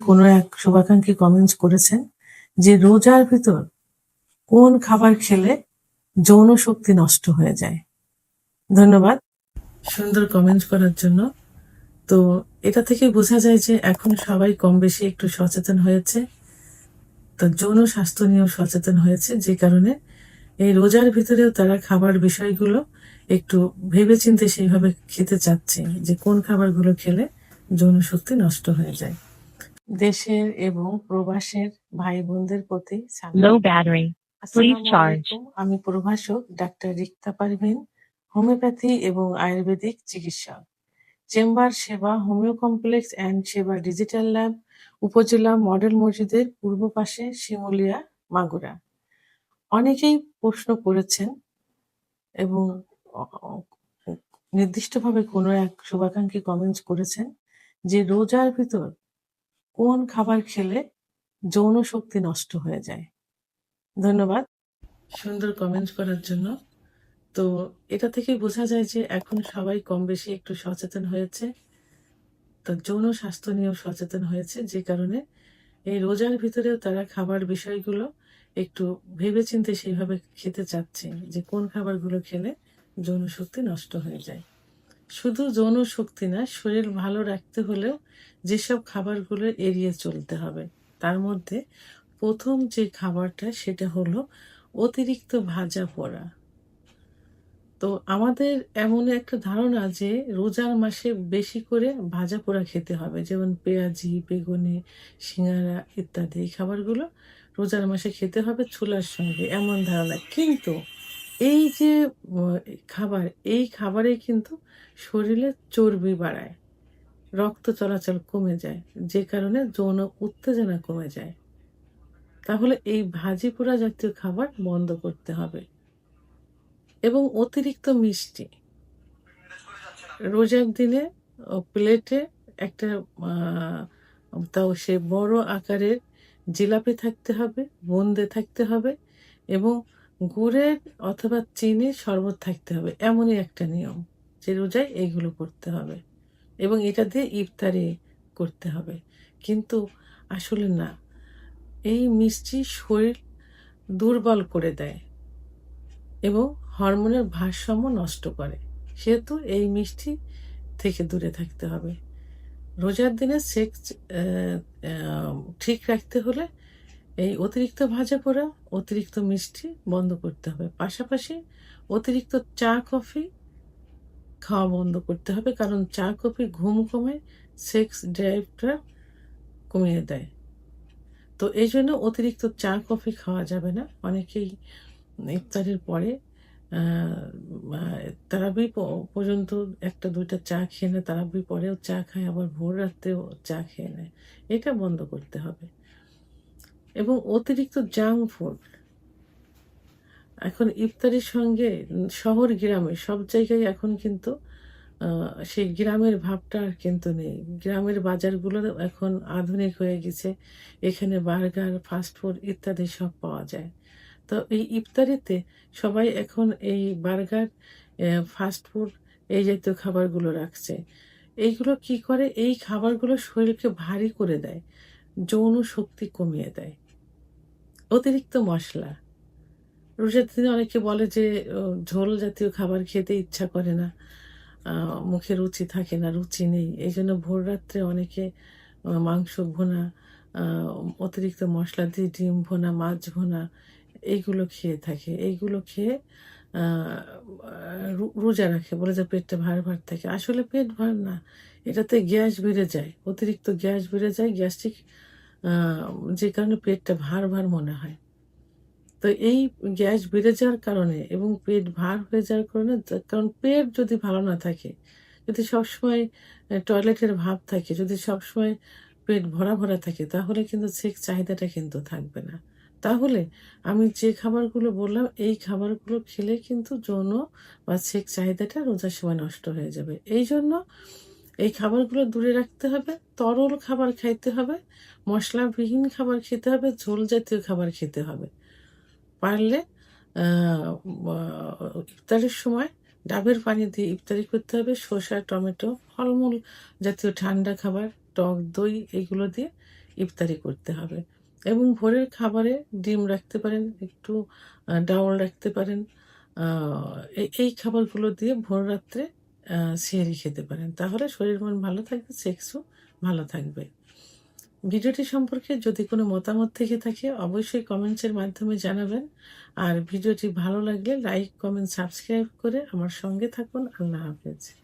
কোনো এক শুভাকাঙ্ক্ষী কমেন্টস করেছেন যে রোজার ভিতর কোন খাবার খেলে যৌন শক্তি নষ্ট হয়ে যায়। ধন্যবাদ সুন্দর কমেন্ট করার জন্য। তো এটা থেকে বোঝা যায় যে এখন সবাই কম বেশি একটু সচেতন হয়েছে, তো যৌন স্বাস্থ্য নিয়েও সচেতন হয়েছে, যে কারণে এই রোজার ভিতরেও তারা খাবার বিষয়গুলো একটু ভেবেচিন্তে সেইভাবে খেতে চাচ্ছে যে কোন খাবারগুলো খেলে যৌন শক্তি নষ্ট হয়ে যায়। দেশের এবং প্রবাসের ভাই বোনদের প্রতি Low battery. Please আসসালামু charge. আলাইকুম। আমি প্রভাষক ডাক্তার রিক্তা পারভীন, হোমিওপ্যাথি এবং আয়ুর্বেদিক চিকিৎসক। চেম্বার সেবা হোমিও কমপ্লেক্স অ্যান্ড সেবা ডিজিটাল ল্যাব, উপজেলা মডেল মসজিদের পূর্ব পাশে, শিমুলিয়া, মাগুরা। অনেকেই প্রশ্ন করেছেন এবং নির্দিষ্টভাবে কোনো এক শুভাকাঙ্ক্ষী কমেন্টস করেছেন যে রোজার ভিতর কোন খাবার খেলে যৌন শক্তি নষ্ট হয়ে যায়। ধন্যবাদ সুন্দর কমেন্ট করার জন্য। তো এটা থেকে বোঝা যায় যে এখন সবাই কম বেশি একটু সচেতন হয়েছে, তো যৌন স্বাস্থ্য নিয়েও সচেতন হয়েছে, যে কারণে এই রোজার ভিতরেও তারা খাবার বিষয়গুলো একটু ভেবেচিন্তে সেইভাবে খেতে চাচ্ছে যে কোন খাবারগুলো খেলে যৌন শক্তি নষ্ট হয়ে যায়। শুধু যৌন শক্তি না, শরীর ভালো রাখতে হলেও যেসব খাবারগুলো এড়িয়ে চলতে হবে, তার মধ্যে প্রথম যে খাবারটা সেটা হলো অতিরিক্ত ভাজা পোড়া। তো আমাদের এমন একটা ধারণা যে রোজার মাসে বেশি করে ভাজা পোড়া খেতে হবে, যেমন পেঁয়াজি, বেগুনি, সিঙ্গারা ইত্যাদি এই খাবারগুলো রোজার মাসে খেতে হবে ছোলার সঙ্গে, এমন ধারণা। কিন্তু এই যে খাবার, এই খাবারে কিন্তু শরীরে চর্বি বাড়ায়, রক্ত চলাচল কমে যায়, যে কারণে যৌন উত্তেজনা কমে যায়। তাহলে এই ভাজি পোড়া জাতীয় খাবার বন্ধ করতে হবে। এবং অতিরিক্ত মিষ্টি রোজার দিনে প্লেটে একটা তাও সে বড় আকারের জিলাপি থাকতে হবে, বোঁদে থাকতে হবে এবং গুড়ের অথবা চিনির শরবত থাকতে হবে। এমনই একটা নিয়ম যে রোজায় এইগুলো করতে হবে এবং এটা দিয়ে ইফতারি করতে হবে। কিন্তু আসলে না, এই মিষ্টি শরীর দুর্বল করে দেয় এবং হরমোনের ভারসাম্য নষ্ট করে, সেহেতু এই মিষ্টি থেকে দূরে থাকতে হবে। রোজার দিনে সেক্স ঠিক রাখতে হলে এই অতিরিক্ত ভাজা পোড়া, অতিরিক্ত মিষ্টি বন্ধ করতে হবে। পাশাপাশি অতিরিক্ত চা কফি খাওয়া বন্ধ করতে হবে, কারণ চা কফি ঘুম কমায়, সেক্স ড্রাইভটা কমিয়ে দেয়। তো এই জন্য অতিরিক্ত চা কফি খাওয়া যাবে না। অনেকেই ইফতারের পরে তারাবি পর্যন্ত একটা দুইটা চা খেয়ে নেয়, তারাবি পরেও চা খায়, আবার ভোর রাত্রেও চা খেয়ে নেয়। এটা বন্ধ করতে হবে। এবং অতিরিক্ত জাঙ্ক ফুড, এখন ইফতারির সঙ্গে শহর গ্রামে সব জায়গায় এখন কিন্তু সেই গ্রামের ভাবটা আর কিন্তু নেই। গ্রামের বাজারগুলো এখন আধুনিক হয়ে গেছে, এখানে বার্গার, ফাস্টফুড ইত্যাদি সব পাওয়া যায়। তো এই ইফতারিতে সবাই এখন এই বার্গার, ফাস্টফুড এই জাতীয় খাবারগুলো রাখছে। এইগুলো কি করে, এই খাবারগুলো শরীরকে ভারী করে দেয়, যৌন শক্তি কমিয়ে দেয়। অতিরিক্ত মশলা, রোজার দিনে অনেকে বলে যে ঝোল জাতীয় খাবার খেতে ইচ্ছা করে না, মুখে রুচি থাকে না, রুচি নেই, এই জন্য ভোর রাত্রে অনেকে মাংস ভুনা, অতিরিক্ত মশলা দিয়ে ডিম ভুনা, মাছ ভুনা এইগুলো খেয়ে থাকে। এইগুলো খেয়ে রোজা রাখে, বলে যে পেটটা ভার ভার থাকে। আসলে পেট ভার না, এটাতে গ্যাস বেড়ে যায়, অতিরিক্ত গ্যাস বেড়ে যায়, গ্যাস্ট্রিক, যে কারণে পেটটা ভার ভার মনে হয়। তো এই গ্যাস বেড়ে যাওয়ার কারণে এবং পেট ভার হয়ে যাওয়ার কারণে, কারণ পেট যদি ভালো না থাকে, যদি সবসময় টয়লেটের ভাব থাকে, যদি সবসময় পেট ভরা ভরা থাকে, তাহলে কিন্তু সেক্স চাহিদাটা কিন্তু থাকবে না। তাহলে আমি যে খাবারগুলো বললাম, এই খাবারগুলো খেলে কিন্তু যৌন বা সেক্স চাহিদাটা রোজার সময় নষ্ট হয়ে যাবে। এই জন্য এই খাবারগুলো দূরে রাখতে হবে, তরল খাবার খাইতে হবে, মশলাবিহীন খাবার খেতে হবে, ঝোল জাতীয় খাবার খেতে হবে। পারলে ইফতারের সময় ডাবের পানি দিয়ে ইফতারি করতে হবে। শসা, টমেটো, ফলমূল জাতীয় ঠান্ডা খাবার, টক দই এগুলো দিয়ে ইফতারি করতে হবে। এবং ভোরের খাবারে ডিম রাখতে পারেন, একটু ডাউল রাখতে পারেন। আ এই খাবারগুলো দিয়ে ভোর রাত্রে সেহরি খেতে পারেন। তাহলে শরীর মন ভালো থাকবে, সেক্সও ভালো থাকবে। ভিডিওটি সম্পর্কে যদি কোনো মতামত থেকে থাকে অবশ্যই কমেন্টসের মাধ্যমে জানাবেন। আর ভিডিওটি ভালো লাগলে লাইক, কমেন্ট, সাবস্ক্রাইব করে আমার সঙ্গে থাকুন। আল্লাহ হাফেজ।